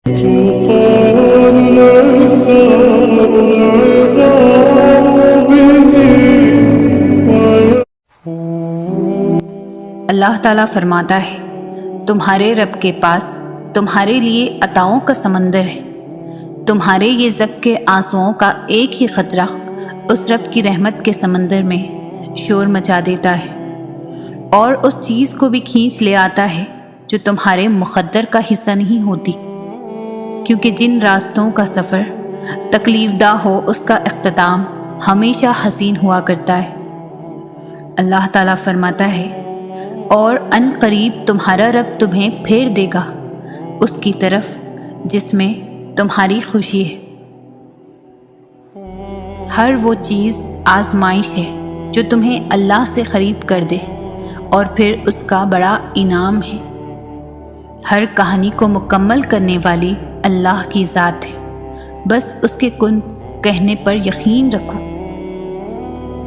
اللہ تعالیٰ فرماتا ہے، تمہارے رب کے پاس تمہارے لیے عطاؤں کا سمندر ہے۔ تمہارے یہ ذک کے آنسوؤں کا ایک ہی قطرہ اس رب کی رحمت کے سمندر میں شور مچا دیتا ہے، اور اس چیز کو بھی کھینچ لے آتا ہے جو تمہارے مقدر کا حصہ نہیں ہوتی، کیونکہ جن راستوں کا سفر تکلیف دہ ہو اس کا اختتام ہمیشہ حسین ہوا کرتا ہے۔ اللہ تعالیٰ فرماتا ہے، اور ان قریب تمہارا رب تمہیں پھیر دے گا اس کی طرف جس میں تمہاری خوشی ہے۔ ہر وہ چیز آزمائش ہے جو تمہیں اللہ سے قریب کر دے، اور پھر اس کا بڑا انعام ہے۔ ہر کہانی کو مکمل کرنے والی اللہ کی ذات ہے، بس اس کے کن کہنے پر یقین رکھو۔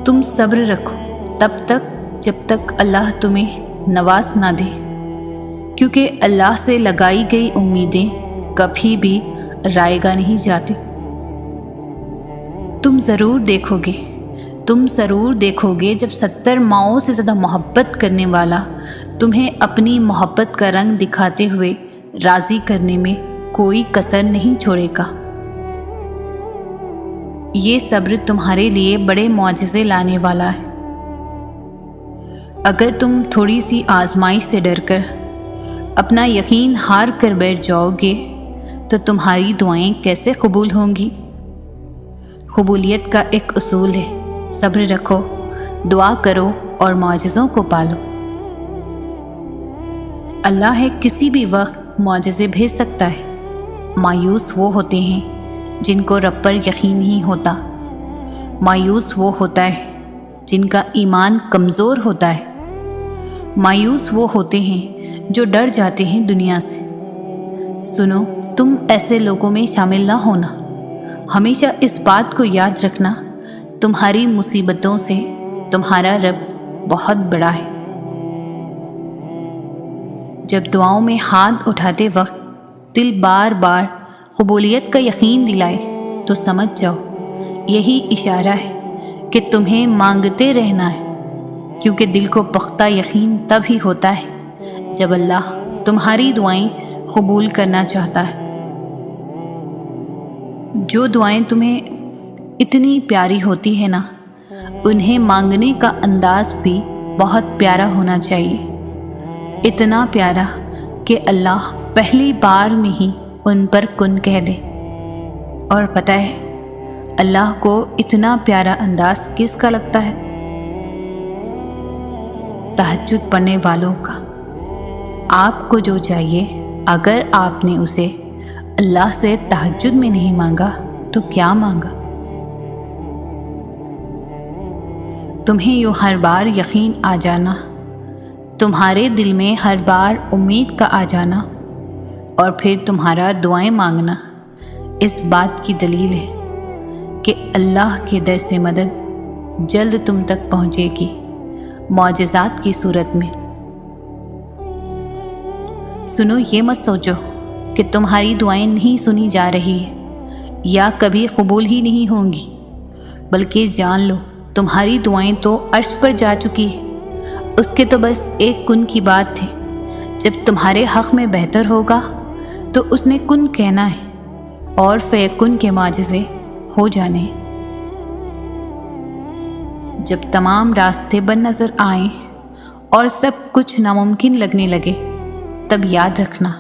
تم صبر رکھو تب تک جب تک اللہ تمہیں نواز نہ دے، کیونکہ اللہ سے لگائی گئی امیدیں کبھی بھی رائگاں نہیں جاتی۔ تم ضرور دیکھو گے جب 70 ماؤں سے زیادہ محبت کرنے والا تمہیں اپنی محبت کا رنگ دکھاتے ہوئے راضی کرنے میں کوئی کسر نہیں چھوڑے گا۔ یہ صبر تمہارے لیے بڑے معجزے لانے والا ہے۔ اگر تم تھوڑی سی آزمائش سے ڈر کر اپنا یقین ہار کر بیٹھ جاؤ گے تو تمہاری دعائیں کیسے قبول ہوں گی؟ قبولیت کا ایک اصول ہے، صبر رکھو، دعا کرو اور معجزوں کو پالو۔ اللہ ہے کسی بھی وقت معجزے بھیج سکتا ہے۔ مایوس وہ ہوتے ہیں جن کو رب پر یقین نہیں ہوتا، مایوس وہ ہوتا ہے جن کا ایمان کمزور ہوتا ہے، مایوس وہ ہوتے ہیں جو ڈر جاتے ہیں دنیا سے۔ سنو، تم ایسے لوگوں میں شامل نہ ہونا۔ ہمیشہ اس بات کو یاد رکھنا، تمہاری مصیبتوں سے تمہارا رب بہت بڑا ہے۔ جب دعاؤں میں ہاتھ اٹھاتے وقت دل بار بار قبولیت کا یقین دلائے تو سمجھ جاؤ یہی اشارہ ہے کہ تمہیں مانگتے رہنا ہے، کیونکہ دل کو پختہ یقین تب ہی ہوتا ہے جب اللہ تمہاری دعائیں قبول کرنا چاہتا ہے۔ جو دعائیں تمہیں اتنی پیاری ہوتی ہیں نا، انہیں مانگنے کا انداز بھی بہت پیارا ہونا چاہیے، اتنا پیارا کہ اللہ پہلی بار میں ہی ان پر کن کہہ دے۔ اور پتہ ہے اللہ کو اتنا پیارا انداز کس کا لگتا ہے؟ تہجد پڑھنے والوں کا۔ آپ کو جو چاہیے، اگر آپ نے اسے اللہ سے تہجد میں نہیں مانگا تو کیا مانگا؟ تمہیں یوں ہر بار یقین آ جانا، تمہارے دل میں ہر بار امید کا آ جانا، اور پھر تمہارا دعائیں مانگنا اس بات کی دلیل ہے کہ اللہ کے در سے مدد جلد تم تک پہنچے گی، معجزات کی صورت میں۔ سنو، یہ مت سوچو کہ تمہاری دعائیں نہیں سنی جا رہی ہیں یا کبھی قبول ہی نہیں ہوں گی، بلکہ جان لو تمہاری دعائیں تو عرش پر جا چکی ہیں۔ اس کے تو بس ایک کن کی بات تھی، جب تمہارے حق میں بہتر ہوگا تو اس نے کن کہنا ہے اور فیکن کے معجزے ہو جانے ہیں۔ جب تمام راستے بند نظر آئیں اور سب کچھ ناممکن لگنے لگے، تب یاد رکھنا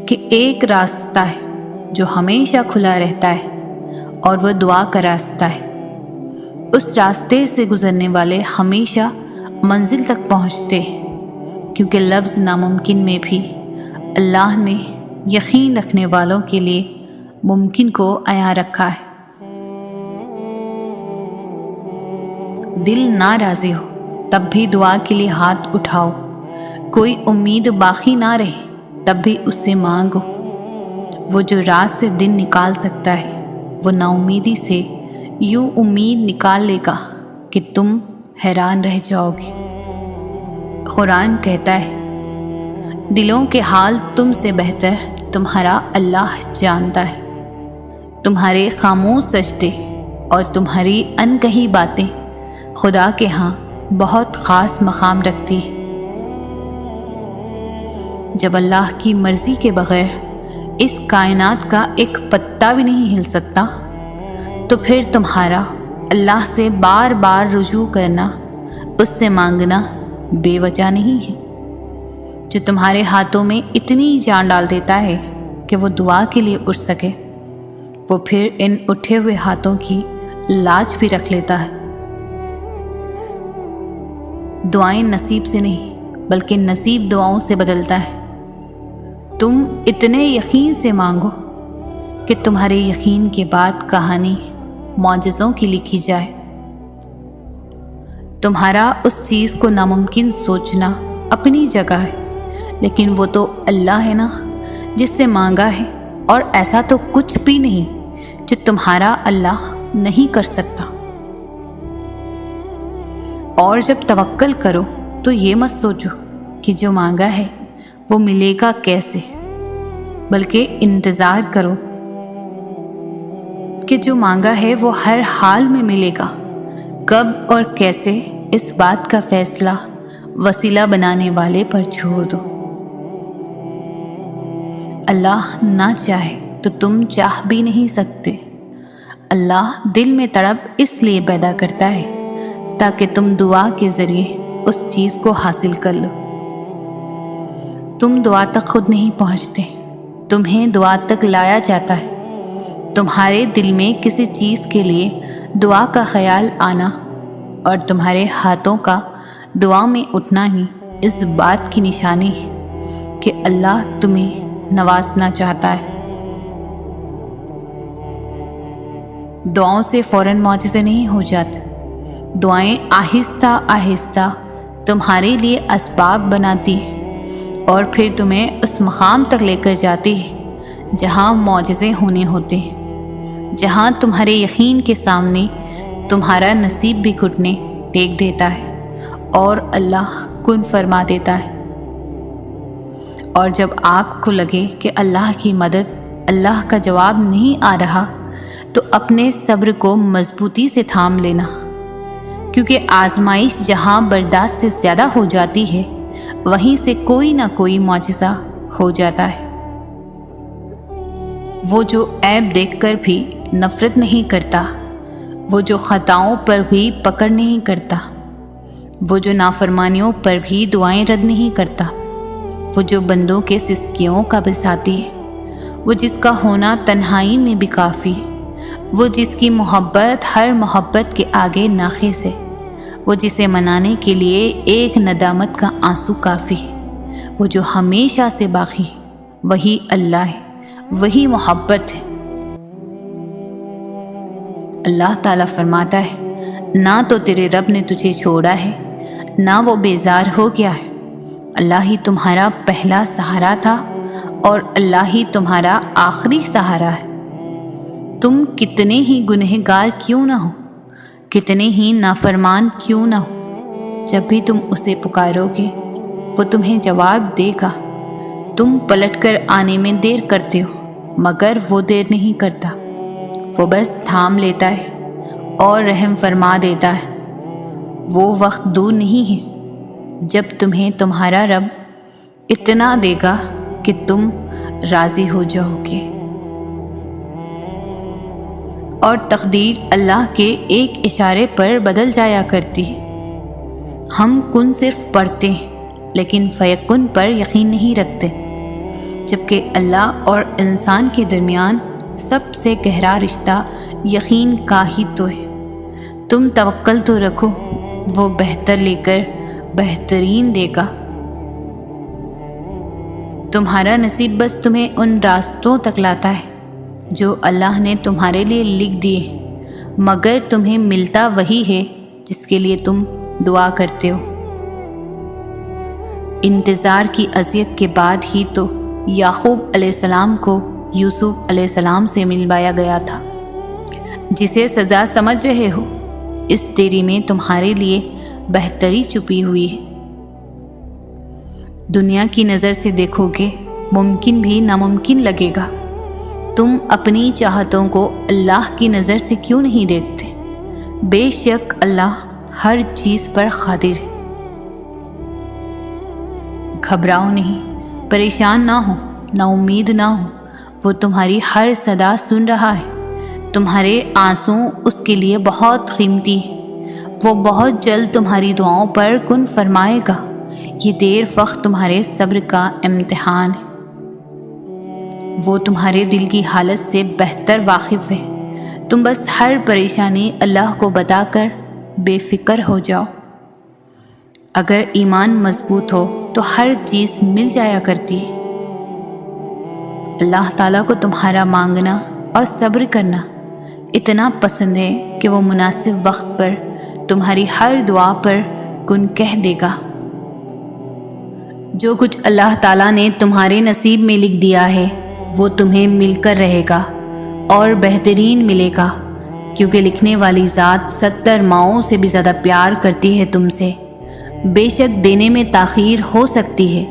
کہ ایک راستہ ہے جو ہمیشہ کھلا رہتا ہے، اور وہ دعا کا راستہ ہے۔ اس راستے سے گزرنے والے ہمیشہ منزل تک پہنچتے ہیں، کیونکہ لفظ ناممکن میں بھی اللہ نے یقین رکھنے والوں کے لیے ممکن کو عیاں رکھا ہے۔ دل نہ راضی ہو تب بھی دعا کے لیے ہاتھ اٹھاؤ، کوئی امید باقی نہ رہے تب بھی اس سے مانگو۔ وہ جو رات سے دن نکال سکتا ہے، وہ نا امیدی سے یوں امید نکال لے گا کہ تم حیران رہ جاؤ گے۔ قرآن کہتا ہے، دلوں کے حال تم سے بہتر تمہارا اللہ جانتا ہے۔ تمہارے خاموش سجدے اور تمہاری انکہی باتیں خدا کے ہاں بہت خاص مقام رکھتی ہے۔ جب اللہ کی مرضی کے بغیر اس کائنات کا ایک پتا بھی نہیں ہل سکتا، تو پھر تمہارا اللہ سے بار بار رجوع کرنا، اس سے مانگنا بے وجہ نہیں ہے۔ جو تمہارے ہاتھوں میں اتنی جان ڈال دیتا ہے کہ وہ دعا کے لیے اٹھ سکے، وہ پھر ان اٹھے ہوئے ہاتھوں کی لاج بھی رکھ لیتا ہے۔ دعائیں نصیب سے نہیں بلکہ نصیب دعاؤں سے بدلتا ہے۔ تم اتنے یقین سے مانگو کہ تمہارے یقین کے بعد کہانی معجزوں کی لکھی جائے۔ تمہارا اس چیز کو ناممکن سوچنا اپنی جگہ ہے، لیکن وہ تو اللہ ہے نا جس سے مانگا ہے، اور ایسا تو کچھ بھی نہیں جو تمہارا اللہ نہیں کر سکتا۔ اور جب توکل کرو تو یہ مت سوچو کہ جو مانگا ہے وہ ملے گا کیسے، بلکہ انتظار کرو کہ جو مانگا ہے وہ ہر حال میں ملے گا۔ کب اور کیسے، اس بات کا فیصلہ وسیلہ بنانے والے پر چھوڑ دو۔ اللہ نہ چاہے تو تم چاہ بھی نہیں سکتے۔ اللہ دل میں تڑپ اس لیے پیدا کرتا ہے تاکہ تم دعا کے ذریعے اس چیز کو حاصل کر لو۔ تم دعا تک خود نہیں پہنچتے، تمہیں دعا تک لایا جاتا ہے۔ تمہارے دل میں کسی چیز کے لیے دعا کا خیال آنا اور تمہارے ہاتھوں کا دعا میں اٹھنا ہی اس بات کی نشانی ہے کہ اللہ تمہیں نوازنا چاہتا ہے۔ دعاؤں سے فوراً معجزے نہیں ہو جاتے۔ دعائیں آہستہ آہستہ تمہارے لیے اسباب بناتی ہے اور پھر تمہیں اس مقام تک لے کر جاتی ہے جہاں معجزے ہونے ہوتے ہیں، جہاں تمہارے یقین کے سامنے تمہارا نصیب بھی گھٹنے ٹیک دیتا ہے اور اللہ کن فرما دیتا ہے۔ اور جب آپ کو لگے کہ اللہ کی مدد، اللہ کا جواب نہیں آ رہا، تو اپنے صبر کو مضبوطی سے تھام لینا، کیونکہ آزمائش جہاں برداشت سے زیادہ ہو جاتی ہے وہیں سے کوئی نہ کوئی معجزہ ہو جاتا ہے۔ وہ جو عیب دیکھ کر بھی نفرت نہیں کرتا، وہ جو خطاؤں پر بھی پکڑ نہیں کرتا، وہ جو نافرمانیوں پر بھی دعائیں رد نہیں کرتا، وہ جو بندوں کے سسکیوں کا بھی ساتھی ہے، وہ جس کا ہونا تنہائی میں بھی کافی ہے، وہ جس کی محبت ہر محبت کے آگے ناقص ہے، وہ جسے منانے کے لیے ایک ندامت کا آنسو کافی ہے، وہ جو ہمیشہ سے باقی ہے، وہی اللہ ہے، وہی محبت ہے۔ اللہ تعالیٰ فرماتا ہے، نہ تو تیرے رب نے تجھے چھوڑا ہے، نہ وہ بیزار ہو گیا ہے۔ اللہ ہی تمہارا پہلا سہارا تھا اور اللہ ہی تمہارا آخری سہارا ہے۔ تم کتنے ہی گنہگار کیوں نہ ہو، کتنے ہی نافرمان کیوں نہ ہو، جب بھی تم اسے پکارو گے وہ تمہیں جواب دے گا۔ تم پلٹ کر آنے میں دیر کرتے ہو، مگر وہ دیر نہیں کرتا، وہ بس تھام لیتا ہے اور رحم فرما دیتا ہے۔ وہ وقت دور نہیں ہے جب تمہیں تمہارا رب اتنا دے گا کہ تم راضی ہو جاؤ گے۔ اور تقدیر اللہ کے ایک اشارے پر بدل جایا کرتی ہے۔ ہم کن صرف پڑھتے ہیں لیکن فیکن پر یقین نہیں رکھتے، جبکہ اللہ اور انسان کے درمیان سب سے گہرا رشتہ یقین کا ہی تو ہے۔ تم توکل تو رکھو، وہ بہتر لے کر بہترین دے گا۔ تمہارا نصیب بس تمہیں ان راستوں تک لاتا ہے جو اللہ نے تمہارے لیے لکھ دیے، مگر تمہیں ملتا وہی ہے جس کے لیے تم دعا کرتے ہو۔ انتظار کی اذیت کے بعد ہی تو یعقوب علیہ السلام کو یوسف علیہ السلام سے ملوایا گیا تھا۔ جسے سزا سمجھ رہے ہو، اس دیری میں تمہارے لیے بہتری چھپی ہوئی ہے۔ دنیا کی نظر سے دیکھو گے ممکن بھی ناممکن لگے گا۔ تم اپنی چاہتوں کو اللہ کی نظر سے کیوں نہیں دیکھتے؟ بے شک اللہ ہر چیز پر قادر ہے۔ گھبراؤ نہیں، پریشان نہ ہو، نا امید نہ ہو، وہ تمہاری ہر صدا سن رہا ہے۔ تمہارے آنسو اس کے لیے بہت قیمتی ہے۔ وہ بہت جلد تمہاری دعاؤں پر کن فرمائے گا۔ یہ دیر وقت تمہارے صبر کا امتحان ہے۔ وہ تمہارے دل کی حالت سے بہتر واقف ہے۔ تم بس ہر پریشانی اللہ کو بتا کر بے فکر ہو جاؤ۔ اگر ایمان مضبوط ہو تو ہر چیز مل جایا کرتی ہے۔ اللہ تعالیٰ کو تمہارا مانگنا اور صبر کرنا اتنا پسند ہے کہ وہ مناسب وقت پر تمہاری ہر دعا پر کن کہہ دے گا۔ جو کچھ اللہ تعالیٰ نے تمہارے نصیب میں لکھ دیا ہے وہ تمہیں مل کر رہے گا اور بہترین ملے گا، کیونکہ لکھنے والی ذات 70 ماؤں سے بھی زیادہ پیار کرتی ہے تم سے۔ بے شک دینے میں تاخیر ہو سکتی ہے،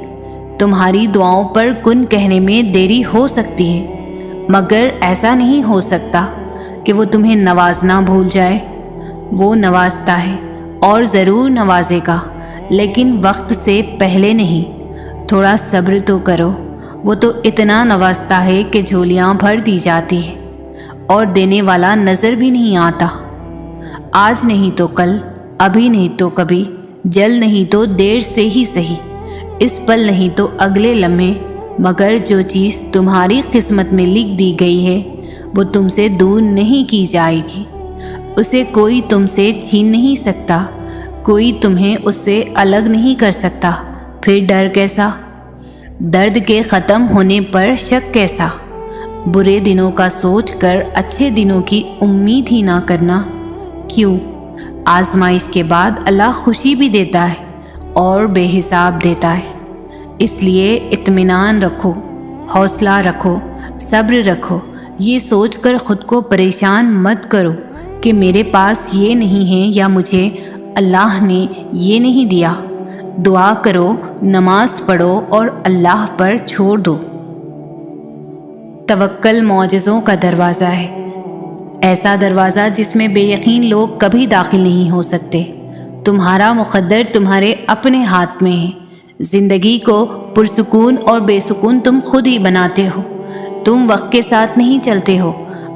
تمہاری دعاؤں پر کن کہنے میں دیری ہو سکتی ہے، مگر ایسا نہیں ہو سکتا کہ وہ تمہیں نوازنا بھول جائے۔ وہ نوازتا ہے اور ضرور نوازے گا، لیکن وقت سے پہلے نہیں۔ تھوڑا صبر تو کرو۔ وہ تو اتنا نوازتا ہے کہ جھولیاں بھر دی جاتی ہے اور دینے والا نظر بھی نہیں آتا۔ آج نہیں تو کل، ابھی نہیں تو کبھی، جلد نہیں تو دیر سے ہی صحیح، اس پل نہیں تو اگلے لمحے، مگر جو چیز تمہاری قسمت میں لکھ دی گئی ہے وہ تم سے دور نہیں کی جائے گی۔ اسے کوئی تم سے چھین نہیں سکتا، کوئی تمہیں اس سے الگ نہیں کر سکتا۔ پھر ڈر کیسا؟ درد کے ختم ہونے پر شک کیسا؟ برے دنوں کا سوچ کر اچھے دنوں کی امید ہی نہ کرنا۔ کیوں؟ آزمائش کے بعد اللہ خوشی بھی دیتا ہے اور بے حساب دیتا ہے۔ اس لیے اطمینان رکھو، حوصلہ رکھو، صبر رکھو۔ یہ سوچ کر خود کو پریشان مت کرو کہ میرے پاس یہ نہیں ہے یا مجھے اللہ نے یہ نہیں دیا۔ دعا کرو، نماز پڑھو اور اللہ پر چھوڑ دو۔ توکل معجزوں کا دروازہ ہے، ایسا دروازہ جس میں بے یقین لوگ کبھی داخل نہیں ہو سکتے۔ تمہارا مقدر تمہارے اپنے ہاتھ میں ہے۔ زندگی کو پرسکون اور بے سکون تم خود ہی بناتے ہو۔ تم وقت کے ساتھ نہیں چلتے ہو،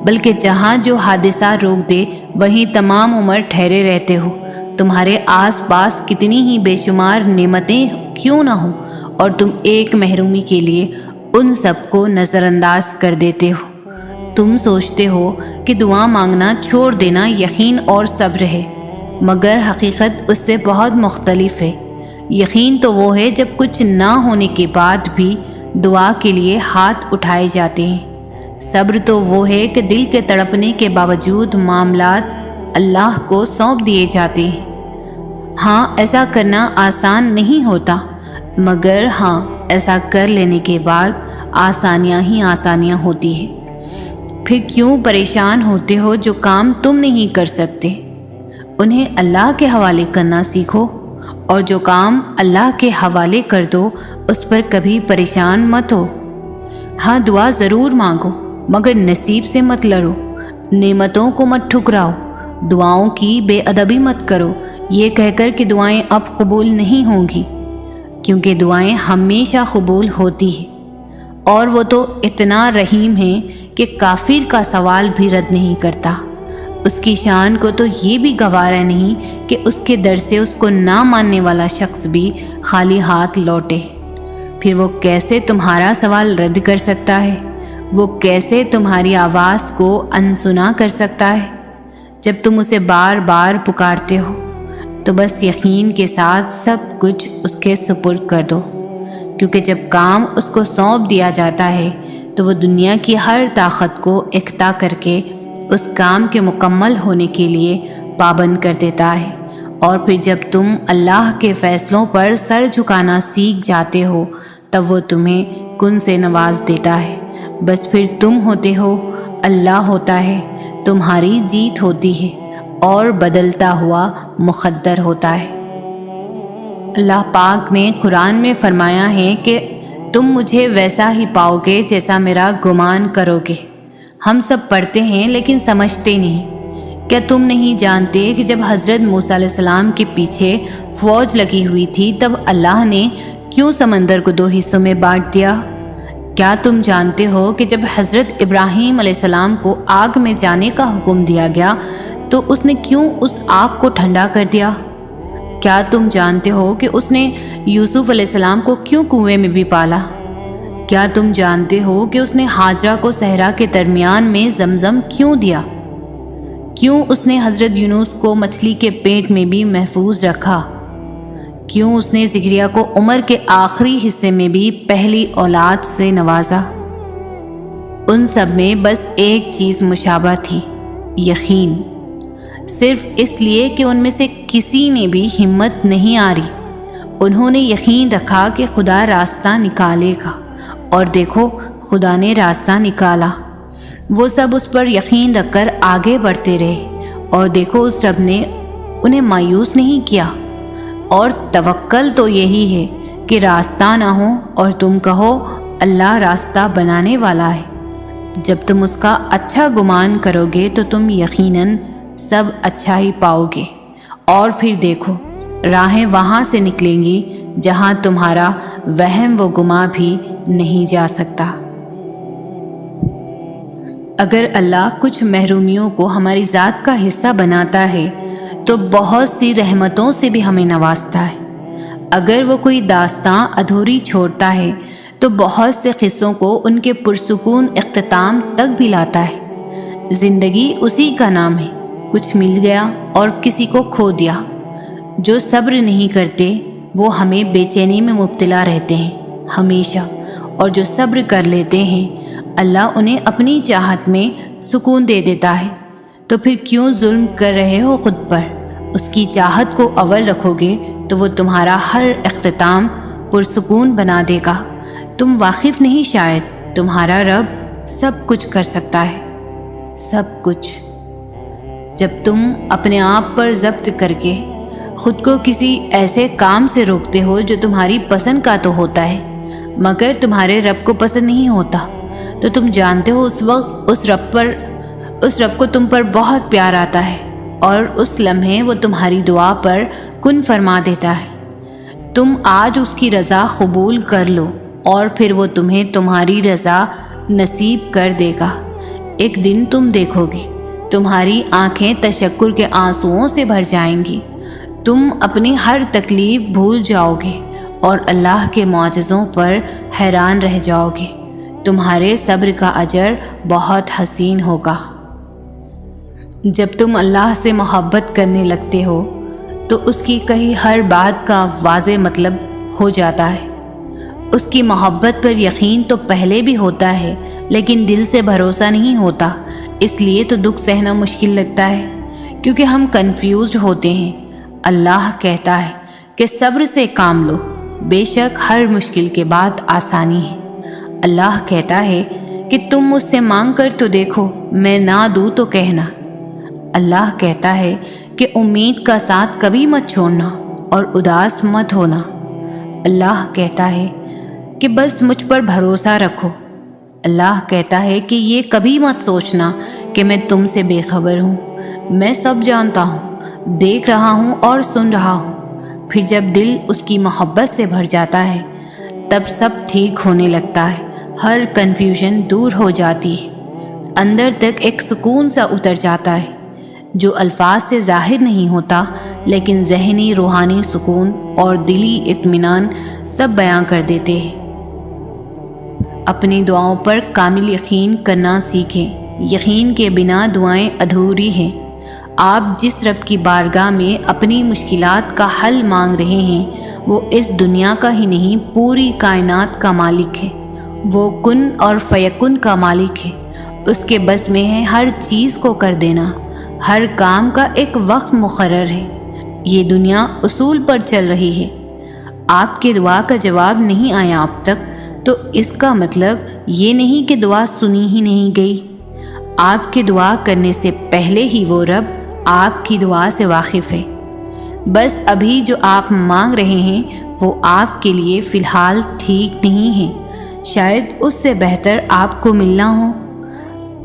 بلکہ جہاں جو حادثہ روک دے وہیں تمام عمر ٹھہرے رہتے ہو۔ تمہارے آس پاس کتنی ہی بے شمار نعمتیں کیوں نہ ہوں، اور تم ایک محرومی کے لیے ان سب کو نظر انداز کر دیتے ہو۔ تم سوچتے ہو کہ دعا مانگنا چھوڑ دینا یقین اور صبر ہے، مگر حقیقت اس سے بہت مختلف ہے۔ یقین تو وہ ہے جب کچھ نہ ہونے کے بعد بھی دعا کے لیے ہاتھ اٹھائے جاتے ہیں۔ صبر تو وہ ہے کہ دل کے تڑپنے کے باوجود معاملات اللہ کو سونپ دیے جاتے ہیں۔ ہاں، ایسا کرنا آسان نہیں ہوتا، مگر ہاں، ایسا کر لینے کے بعد آسانیاں ہی آسانیاں ہوتی ہیں۔ پھر کیوں پریشان ہوتے ہو؟ جو کام تم نہیں کر سکتے انہیں اللہ کے حوالے کرنا سیکھو، اور جو کام اللہ کے حوالے کر دو اس پر کبھی پریشان مت ہو۔ ہاں، دعا ضرور مانگو، مگر نصیب سے مت لڑو، نعمتوں کو مت ٹھکراؤ، دعاؤں کی بے ادبی مت کرو یہ کہہ کر کہ دعائیں اب قبول نہیں ہوں گی، کیونکہ دعائیں ہمیشہ قبول ہوتی ہیں، اور وہ تو اتنا رحیم ہے کہ کافر کا سوال بھی رد نہیں کرتا۔ اس کی شان کو تو یہ بھی گوارا نہیں کہ اس کے در سے اس کو نہ ماننے والا شخص بھی خالی ہاتھ لوٹے۔ پھر وہ کیسے تمہارا سوال رد کر سکتا ہے؟ وہ کیسے تمہاری آواز کو انسنا کر سکتا ہے؟ جب تم اسے بار بار پکارتے ہو تو بس یقین کے ساتھ سب کچھ اس کے سپرد کر دو، کیونکہ جب کام اس کو سونپ دیا جاتا ہے تو وہ دنیا کی ہر طاقت کو اکٹھا کر کے اس کام کے مکمل ہونے کے لیے پابند کر دیتا ہے۔ اور پھر جب تم اللہ کے فیصلوں پر سر جھکانا سیکھ جاتے ہو تب وہ تمہیں کن سے نواز دیتا ہے۔ بس پھر تم ہوتے ہو، اللہ ہوتا ہے، تمہاری جیت ہوتی ہے اور بدلتا ہوا مقدر ہوتا ہے۔ اللہ پاک نے قرآن میں فرمایا ہے کہ تم مجھے ویسا ہی پاؤ گے جیسا میرا گمان کرو گے۔ ہم سب پڑھتے ہیں لیکن سمجھتے نہیں۔ کیا تم نہیں جانتے کہ جب حضرت موسیٰ علیہ السلام کے پیچھے فوج لگی ہوئی تھی تب اللہ نے کیوں سمندر کو 2 حصوں میں بانٹ دیا؟ کیا تم جانتے ہو کہ جب حضرت ابراہیم علیہ السلام کو آگ میں جانے کا حکم دیا گیا تو اس نے کیوں اس آگ کو ٹھنڈا کر دیا؟ کیا تم جانتے ہو کہ اس نے یوسف علیہ السلام کو کیوں کنویں میں بھی پالا؟ کیا تم جانتے ہو کہ اس نے ہاجرہ کو صحرا کے درمیان میں زمزم کیوں دیا؟ کیوں اس نے حضرت یونس کو مچھلی کے پیٹ میں بھی محفوظ رکھا؟ کیوں اس نے زکریا کو عمر کے آخری حصے میں بھی پہلی اولاد سے نوازا؟ ان سب میں بس ایک چیز مشابہ تھی، یقین۔ صرف اس لیے کہ ان میں سے کسی نے بھی ہمت نہیں آری، انہوں نے یقین رکھا کہ خدا راستہ نکالے گا، اور دیکھو خدا نے راستہ نکالا۔ وہ سب اس پر یقین رکھ کر آگے بڑھتے رہے، اور دیکھو اس رب نے انہیں مایوس نہیں کیا۔ اور توکل تو یہی ہے کہ راستہ نہ ہو اور تم کہو اللہ راستہ بنانے والا ہے۔ جب تم اس کا اچھا گمان کرو گے تو تم یقیناً سب اچھا ہی پاؤ گے، اور پھر دیکھو راہیں وہاں سے نکلیں گی جہاں تمہارا وہم و گمان بھی نہیں جا سکتا۔ اگر اللہ کچھ محرومیوں کو ہماری ذات کا حصہ بناتا ہے تو بہت سی رحمتوں سے بھی ہمیں نوازتا ہے۔ اگر وہ کوئی داستاں ادھوری چھوڑتا ہے تو بہت سے قصوں کو ان کے پرسکون اختتام تک بھی لاتا ہے۔ زندگی اسی کا نام ہے، کچھ مل گیا اور کسی کو کھو دیا۔ جو صبر نہیں کرتے وہ ہمیں بے چینی میں مبتلا رہتے ہیں ہمیشہ، اور جو صبر کر لیتے ہیں اللہ انہیں اپنی چاہت میں سکون دے دیتا ہے۔ تو پھر کیوں ظلم کر رہے ہو خود پر؟ اس کی چاہت کو اول رکھو گے تو وہ تمہارا ہر اختتام پرسکون بنا دے گا۔ تم واقف نہیں شاید، تمہارا رب سب کچھ کر سکتا ہے، سب کچھ۔ جب تم اپنے آپ پر ضبط کر کے خود کو کسی ایسے کام سے روکتے ہو جو تمہاری پسند کا تو ہوتا ہے مگر تمہارے رب کو پسند نہیں ہوتا، تو تم جانتے ہو اس وقت اس رب کو تم پر بہت پیار آتا ہے، اور اس لمحے وہ تمہاری دعا پر کن فرما دیتا ہے۔ تم آج اس کی رضا قبول کر لو اور پھر وہ تمہیں تمہاری رضا نصیب کر دے گا۔ ایک دن تم دیکھو گی تمہاری آنکھیں تشکر کے آنسوؤں سے بھر جائیں گی، تم اپنی ہر تکلیف بھول جاؤ گے اور اللہ کے معجزوں پر حیران رہ جاؤ گے۔ تمہارے صبر کا اجر بہت حسین ہوگا۔ جب تم اللہ سے محبت کرنے لگتے ہو تو اس کی کہی ہر بات کا واضح مطلب ہو جاتا ہے۔ اس کی محبت پر یقین تو پہلے بھی ہوتا ہے لیکن دل سے بھروسہ نہیں ہوتا، اس لیے تو دکھ سہنا مشکل لگتا ہے کیونکہ ہم کنفیوزڈ ہوتے ہیں۔ اللہ کہتا ہے کہ صبر سے کام لو، بے شک ہر مشکل کے بعد آسانی ہے۔ اللہ کہتا ہے کہ تم مجھ سے مانگ کر تو دیکھو، میں نہ دوں تو کہنا۔ اللہ کہتا ہے کہ امید کا ساتھ کبھی مت چھوڑنا اور اداس مت ہونا۔ اللہ کہتا ہے کہ بس مجھ پر بھروسہ رکھو۔ اللہ کہتا ہے کہ یہ کبھی مت سوچنا کہ میں تم سے بے خبر ہوں، میں سب جانتا ہوں، دیکھ رہا ہوں اور سن رہا ہوں۔ پھر جب دل اس کی محبت سے بھر جاتا ہے تب سب ٹھیک ہونے لگتا ہے، ہر کنفیوژن دور ہو جاتی ہے، اندر تک ایک سکون سا اتر جاتا ہے جو الفاظ سے ظاہر نہیں ہوتا لیکن ذہنی روحانی سکون اور دلی اطمینان سب بیان کر دیتے ہیں۔ اپنی دعاؤں پر کامل یقین کرنا سیکھیں، یقین کے بنا دعائیں ادھوری ہیں۔ آپ جس رب کی بارگاہ میں اپنی مشکلات کا حل مانگ رہے ہیں وہ اس دنیا کا ہی نہیں پوری کائنات کا مالک ہے، وہ کن اور فیکن کا مالک ہے، اس کے بس میں ہے ہر چیز کو کر دینا، ہر کام کا ایک وقت مقرر ہے۔ یہ دنیا اصول پر چل رہی ہے۔ آپ کے دعا کا جواب نہیں آیا اب تک تو اس کا مطلب یہ نہیں کہ دعا سنی ہی نہیں گئی۔ آپ کے دعا کرنے سے پہلے ہی وہ رب آپ کی دعا سے واقف ہے۔ بس ابھی جو آپ مانگ رہے ہیں وہ آپ کے لیے فی الحال ٹھیک نہیں ہے، شاید اس سے بہتر آپ کو ملنا ہو۔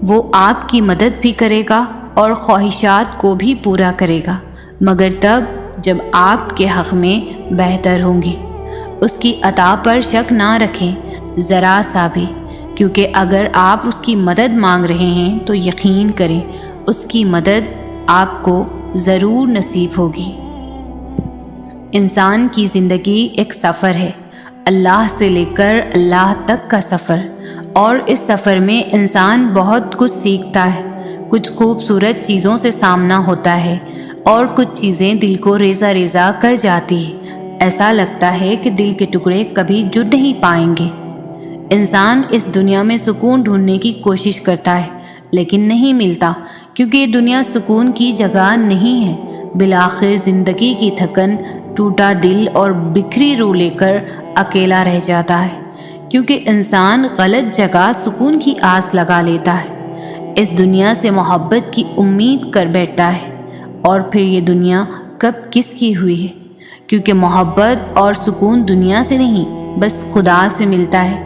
وہ آپ کی مدد بھی کرے گا اور خواہشات کو بھی پورا کرے گا، مگر تب جب آپ کے حق میں بہتر ہوں گی۔ اس کی عطا پر شک نہ رکھیں ذرا سا بھی، کیونکہ اگر آپ اس کی مدد مانگ رہے ہیں تو یقین کریں اس کی مدد آپ کو ضرور نصیب ہوگی۔ انسان کی زندگی ایک سفر ہے، اللہ سے لے کر اللہ تک کا سفر، اور اس سفر میں انسان بہت کچھ سیکھتا ہے۔ کچھ خوبصورت چیزوں سے سامنا ہوتا ہے اور کچھ چیزیں دل کو ریزہ ریزہ کر جاتی ہیں۔ ایسا لگتا ہے کہ دل کے ٹکڑے کبھی جڑ نہیں پائیں گے۔ انسان اس دنیا میں سکون ڈھونڈنے کی کوشش کرتا ہے لیکن نہیں ملتا، کیونکہ یہ دنیا سکون کی جگہ نہیں ہے۔ بالآخر زندگی کی تھکن، ٹوٹا دل اور بکھری روح لے کر اکیلا رہ جاتا ہے، کیونکہ انسان غلط جگہ سکون کی آس لگا لیتا ہے۔ اس دنیا سے محبت کی امید کر بیٹھتا ہے، اور پھر یہ دنیا کب کس کی ہوئی ہے، کیونکہ محبت اور سکون دنیا سے نہیں بس خدا سے ملتا ہے۔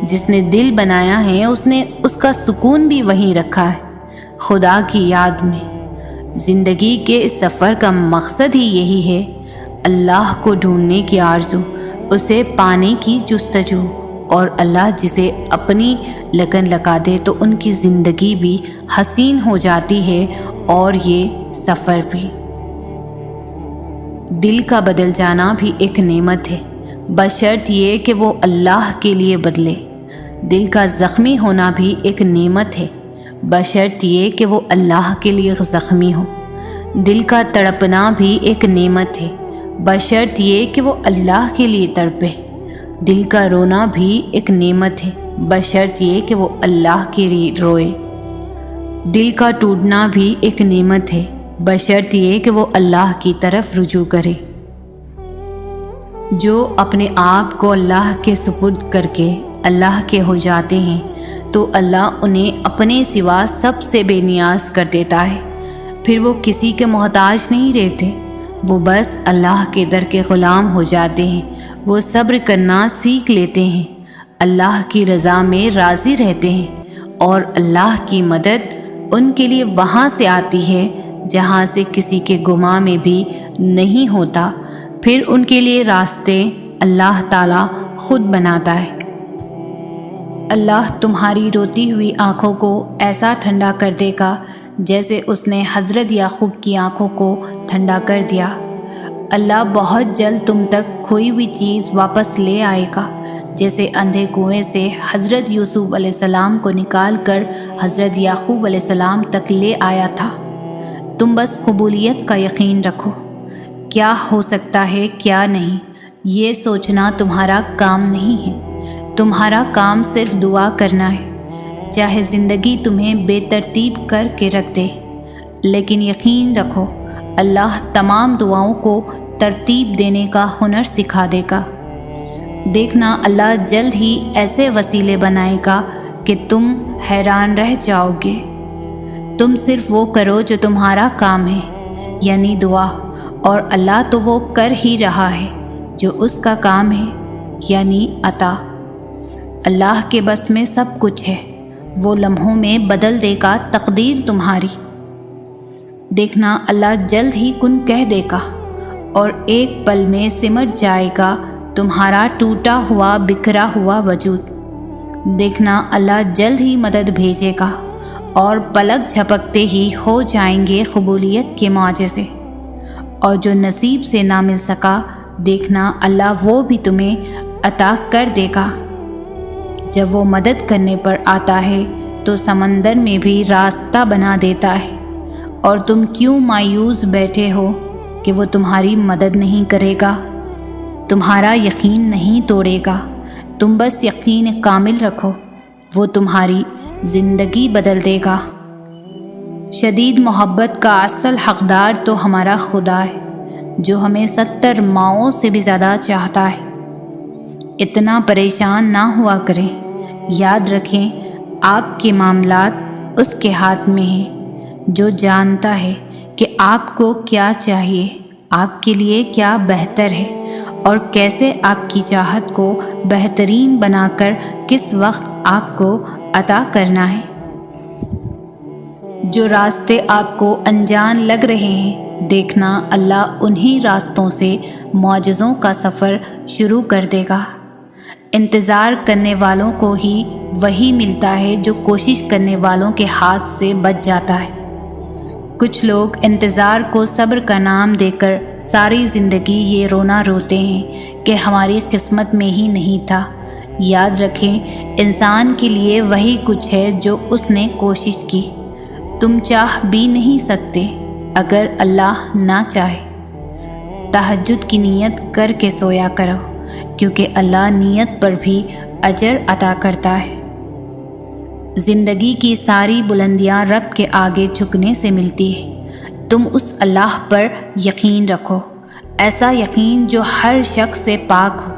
جس نے دل بنایا ہے اس نے اس کا سکون بھی وہیں رکھا ہے، خدا کی یاد میں۔ زندگی کے اس سفر کا مقصد ہی یہی ہے، اللہ کو ڈھونڈنے کی آرزو، اسے پانے کی جستجو، اور اللہ جسے اپنی لگن لگا دے تو ان کی زندگی بھی حسین ہو جاتی ہے اور یہ سفر بھی۔ دل کا بدل جانا بھی ایک نعمت ہے، بشرط یہ کہ وہ اللہ کے لیے بدلے۔ دل کا زخمی ہونا بھی ایک نعمت ہے، بشرط یہ کہ وہ اللہ کے لیے زخمی ہو۔ دل کا تڑپنا بھی ایک نعمت ہے، بشرط یہ کہ وہ اللہ کے لیے تڑپے۔ دل کا رونا بھی ایک نعمت ہے، بشرط یہ کہ وہ اللہ کے لیے روئے۔ دل کا ٹوٹنا بھی ایک نعمت ہے، بشرط یہ کہ وہ اللہ کی طرف رجوع کرے۔ جو اپنے آپ کو اللہ کے سپرد کر کے اللہ کے ہو جاتے ہیں تو اللہ انہیں اپنے سوا سب سے بے نیاز کر دیتا ہے۔ پھر وہ کسی کے محتاج نہیں رہتے، وہ بس اللہ کے در کے غلام ہو جاتے ہیں۔ وہ صبر کرنا سیکھ لیتے ہیں، اللہ کی رضا میں راضی رہتے ہیں، اور اللہ کی مدد ان کے لیے وہاں سے آتی ہے جہاں سے کسی کے گمان میں بھی نہیں ہوتا۔ پھر ان کے لیے راستے اللہ تعالیٰ خود بناتا ہے۔ اللہ تمہاری روتی ہوئی آنکھوں کو ایسا ٹھنڈا کر دے گا جیسے اس نے حضرت یعقوب کی آنکھوں کو ٹھنڈا کر دیا۔ اللہ بہت جلد تم تک کھوئی ہوئی چیز واپس لے آئے گا، جیسے اندھے کنویں سے حضرت یوسف علیہ السلام کو نکال کر حضرت یعقوب علیہ السلام تک لے آیا تھا۔ تم بس قبولیت کا یقین رکھو، کیا ہو سکتا ہے کیا نہیں یہ سوچنا تمہارا کام نہیں ہے۔ تمہارا کام صرف دعا کرنا ہے، چاہے زندگی تمہیں بے ترتیب کر کے رکھ دے، لیکن یقین رکھو اللہ تمام دعاؤں کو ترتیب دینے کا ہنر سکھا دے گا۔ دیکھنا اللہ جلد ہی ایسے وسیلے بنائے گا کہ تم حیران رہ جاؤ گے۔ تم صرف وہ کرو جو تمہارا کام ہے، یعنی دعا، اور اللہ تو وہ کر ہی رہا ہے جو اس کا کام ہے، یعنی عطا۔ اللہ کے بس میں سب کچھ ہے، وہ لمحوں میں بدل دے گا تقدیر تمہاری۔ دیکھنا اللہ جلد ہی کن کہہ دے گا اور ایک پل میں سمٹ جائے گا تمہارا ٹوٹا ہوا بکھرا ہوا وجود۔ دیکھنا اللہ جلد ہی مدد بھیجے گا اور پلک جھپکتے ہی ہو جائیں گے قبولیت کے معجزے۔ اور جو نصیب سے نہ مل سکا، دیکھنا اللہ وہ بھی تمہیں عطا کر دے گا۔ جب وہ مدد کرنے پر آتا ہے تو سمندر میں بھی راستہ بنا دیتا ہے، اور تم کیوں مایوس بیٹھے ہو کہ وہ تمہاری مدد نہیں کرے گا؟ تمہارا یقین نہیں توڑے گا، تم بس یقین کامل رکھو، وہ تمہاری زندگی بدل دے گا۔ شدید محبت کا اصل حقدار تو ہمارا خدا ہے، جو ہمیں 70 ماؤں سے بھی زیادہ چاہتا ہے۔ اتنا پریشان نہ ہوا کریں، یاد رکھیں آپ کے معاملات اس کے ہاتھ میں ہیں، جو جانتا ہے کہ آپ کو کیا چاہیے، آپ کے لیے کیا بہتر ہے، اور کیسے آپ کی چاہت کو بہترین بنا کر کس وقت آپ کو عطا کرنا ہے۔ جو راستے آپ کو انجان لگ رہے ہیں، دیکھنا اللہ انہی راستوں سے معجزوں کا سفر شروع کر دے گا۔ انتظار کرنے والوں کو ہی وہی ملتا ہے جو کوشش کرنے والوں کے ہاتھ سے بچ جاتا ہے۔ کچھ لوگ انتظار کو صبر کا نام دے کر ساری زندگی یہ رونا روتے ہیں کہ ہماری قسمت میں ہی نہیں تھا۔ یاد رکھیں، انسان کے لیے وہی کچھ ہے جو اس نے کوشش کی۔ تم چاہ بھی نہیں سکتے اگر اللہ نہ چاہے۔ تہجد کی نیت کر کے سویا کرو، کیونکہ اللہ نیت پر بھی اجر عطا کرتا ہے۔ زندگی کی ساری بلندیاں رب کے آگے جھکنے سے ملتی ہے۔ تم اس اللہ پر یقین رکھو، ایسا یقین جو ہر شک سے پاک ہو۔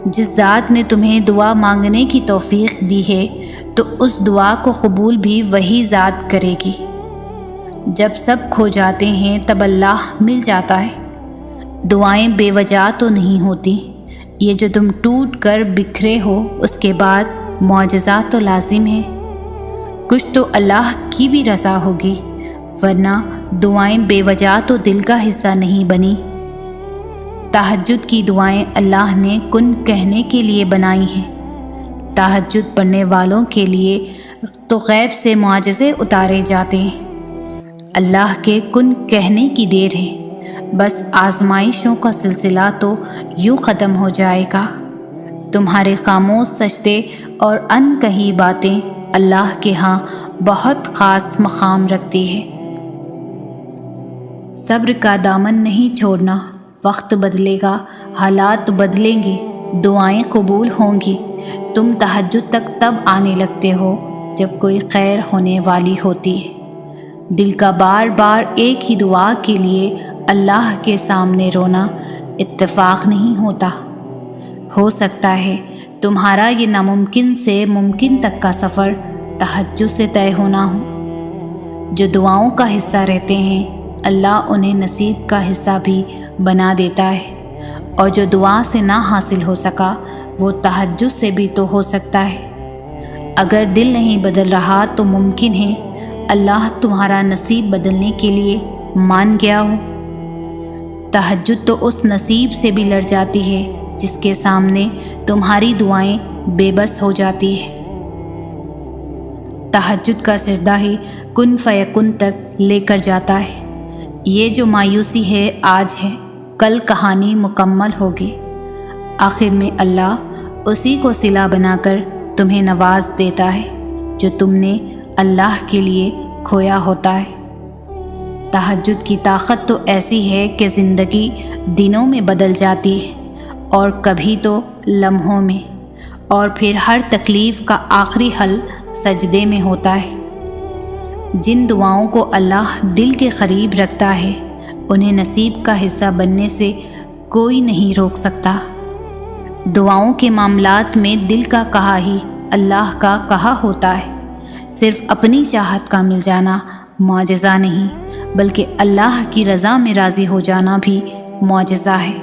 جس ذات نے تمہیں دعا مانگنے کی توفیق دی ہے تو اس دعا کو قبول بھی وہی ذات کرے گی۔ جب سب کھو جاتے ہیں تب اللہ مل جاتا ہے۔ دعائیں بے وجہ تو نہیں ہوتی، یہ جو تم ٹوٹ کر بکھرے ہو اس کے بعد معجزہ تو لازم ہے۔ کچھ تو اللہ کی بھی رضا ہوگی، ورنہ دعائیں بے وجہ تو دل کا حصہ نہیں بنی۔ تہجد کی دعائیں اللہ نے کن کہنے کے لیے بنائی ہیں۔ تہجد پڑھنے والوں کے لیے تو غیب سے معجزے اتارے جاتے ہیں۔ اللہ کے کن کہنے کی دیر ہے، بس آزمائشوں کا سلسلہ تو یوں ختم ہو جائے گا۔ تمہارے خاموش سجدے اور ان کہی باتیں اللہ کے ہاں بہت خاص مقام رکھتی ہے۔ صبر کا دامن نہیں چھوڑنا، وقت بدلے گا، حالات بدلیں گے، دعائیں قبول ہوں گی۔ تم تہجد تک تب آنے لگتے ہو جب کوئی خیر ہونے والی ہوتی ہے۔ دل کا بار بار ایک ہی دعا کے لیے اللہ کے سامنے رونا اتفاق نہیں ہوتا۔ ہو سکتا ہے تمہارا یہ ناممکن سے ممکن تک کا سفر تہجد سے طے ہونا ہو۔ جو دعاؤں کا حصہ رہتے ہیں اللہ انہیں نصیب کا حصہ بھی بنا دیتا ہے، اور جو دعا سے نہ حاصل ہو سکا وہ تہجد سے بھی تو ہو سکتا ہے۔ اگر دل نہیں بدل رہا تو ممکن ہے اللہ تمہارا نصیب بدلنے کے لیے مان گیا ہو۔ تہجد تو اس نصیب سے بھی لڑ جاتی ہے جس کے سامنے تمہاری دعائیں بے بس ہو جاتی ہے۔ تہجد کا سجدہ ہی کن فیکن تک لے کر جاتا ہے۔ یہ جو مایوسی ہے آج ہے، کل کہانی مکمل ہوگی۔ آخر میں اللہ اسی کو صلہ بنا کر تمہیں نواز دیتا ہے جو تم نے اللہ کے لیے کھویا ہوتا ہے۔ تہجد کی طاقت تو ایسی ہے کہ زندگی دنوں میں بدل جاتی ہے، اور کبھی تو لمحوں میں، اور پھر ہر تکلیف کا آخری حل سجدے میں ہوتا ہے۔ جن دعاؤں کو اللہ دل کے قریب رکھتا ہے انہیں نصیب کا حصہ بننے سے کوئی نہیں روک سکتا۔ دعاؤں کے معاملات میں دل کا کہا ہی اللہ کا کہا ہوتا ہے۔ صرف اپنی چاہت کا مل جانا معجزہ نہیں، بلکہ اللہ کی رضا میں راضی ہو جانا بھی معجزہ ہے۔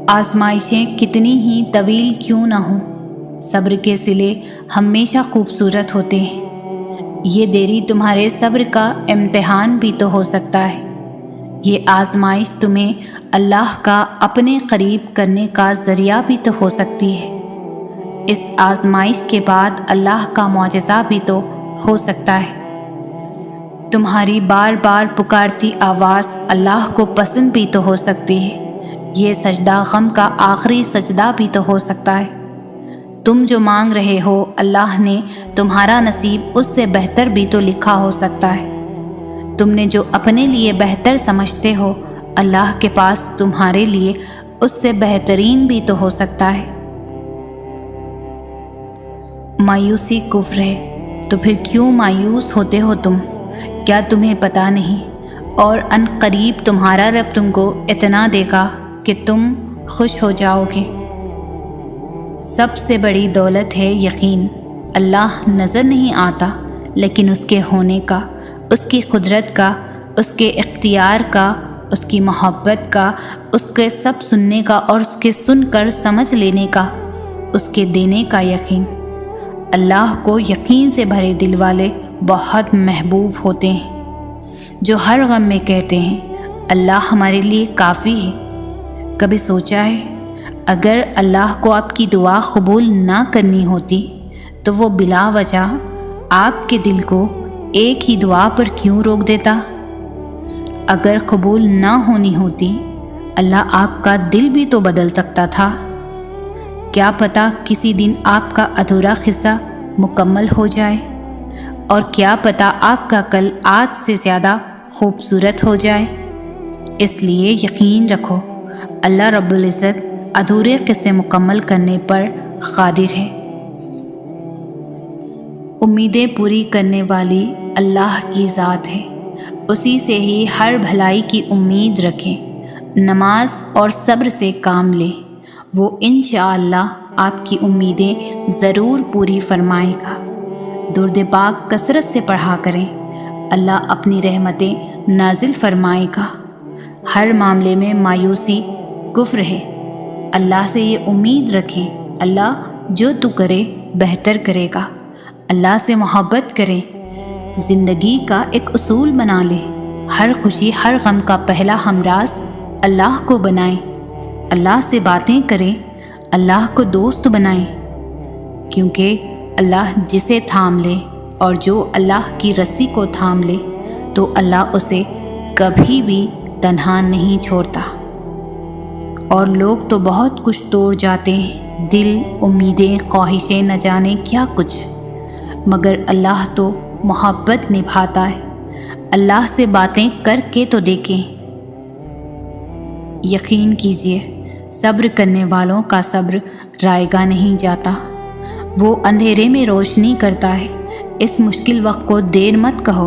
آزمائشیں کتنی ہی طویل کیوں نہ ہوں، صبر کے صلے ہمیشہ خوبصورت ہوتے ہیں۔ یہ دیری تمہارے صبر کا امتحان بھی تو ہو سکتا ہے۔ یہ آزمائش تمہیں اللہ کا اپنے قریب کرنے کا ذریعہ بھی تو ہو سکتی ہے۔ اس آزمائش کے بعد اللہ کا معجزہ بھی تو ہو سکتا ہے۔ تمہاری بار بار پکارتی آواز اللہ کو پسند بھی تو ہو سکتی ہے۔ یہ سجدہ غم کا آخری سجدہ بھی تو ہو سکتا ہے۔ تم جو مانگ رہے ہو اللہ نے تمہارا نصیب اس سے بہتر بھی تو لکھا ہو سکتا ہے۔ تم نے جو اپنے لیے بہتر سمجھتے ہو اللہ کے پاس تمہارے لیے اس سے بہترین بھی تو ہو سکتا ہے۔ مایوسی کفر ہے تو پھر کیوں مایوس ہوتے ہو تم؟ کیا تمہیں پتہ نہیں؟ اور ان قریب تمہارا رب تم کو اتنا دے گا کہ تم خوش ہو جاؤ گے۔ سب سے بڑی دولت ہے یقین۔ اللہ نظر نہیں آتا، لیکن اس کے ہونے کا، اس کی قدرت کا، اس کے اختیار کا اس کی محبت کا، اس کے سب سننے کا اور اس کے سن کر سمجھ لینے کا، اس کے دینے کا یقین۔ اللہ کو یقین سے بھرے دل والے بہت محبوب ہوتے ہیں، جو ہر غم میں کہتے ہیں اللہ ہمارے لیے کافی ہے۔ کبھی سوچا ہے اگر اللہ کو آپ کی دعا قبول نہ کرنی ہوتی تو وہ بلا وجہ آپ کے دل کو ایک ہی دعا پر کیوں روک دیتا؟ اگر قبول نہ ہونی ہوتی اللہ آپ کا دل بھی تو بدل سکتا تھا۔ کیا پتہ کسی دن آپ کا ادھورا قصہ مکمل ہو جائے، اور کیا پتہ آپ کا کل آج سے زیادہ خوبصورت ہو جائے۔ اس لیے یقین رکھو اللہ رب العزت ادھورے قصے مکمل کرنے پر قادر ہے۔ امیدیں پوری کرنے والی اللہ کی ذات ہے، اسی سے ہی ہر بھلائی کی امید رکھیں، نماز اور صبر سے کام لیں، وہ انشاءاللہ آپ کی امیدیں ضرور پوری فرمائے گا۔ درود پاک کثرت سے پڑھا کریں، اللہ اپنی رحمتیں نازل فرمائے گا۔ ہر معاملے میں مایوسی کفر ہے، اللہ سے یہ امید رکھیں اللہ جو تو کرے بہتر کرے گا۔ اللہ سے محبت کریں، زندگی کا ایک اصول بنا لیں، ہر خوشی ہر غم کا پہلا ہمراز اللہ کو بنائیں، اللہ سے باتیں کریں، اللہ کو دوست بنائیں، کیونکہ اللہ جسے تھام لے اور جو اللہ کی رسی کو تھام لے تو اللہ اسے کبھی بھی تنہا نہیں چھوڑتا۔ اور لوگ تو بہت کچھ توڑ جاتے ہیں، دل، امیدیں، خواہشیں، نہ جانے کیا کچھ، مگر اللہ تو محبت نبھاتا ہے۔ اللہ سے باتیں کر کے تو دیکھیں۔ یقین کیجئے صبر کرنے والوں کا صبر رائے گا نہیں جاتا، وہ اندھیرے میں روشنی کرتا ہے۔ اس مشکل وقت کو دیر مت کہو،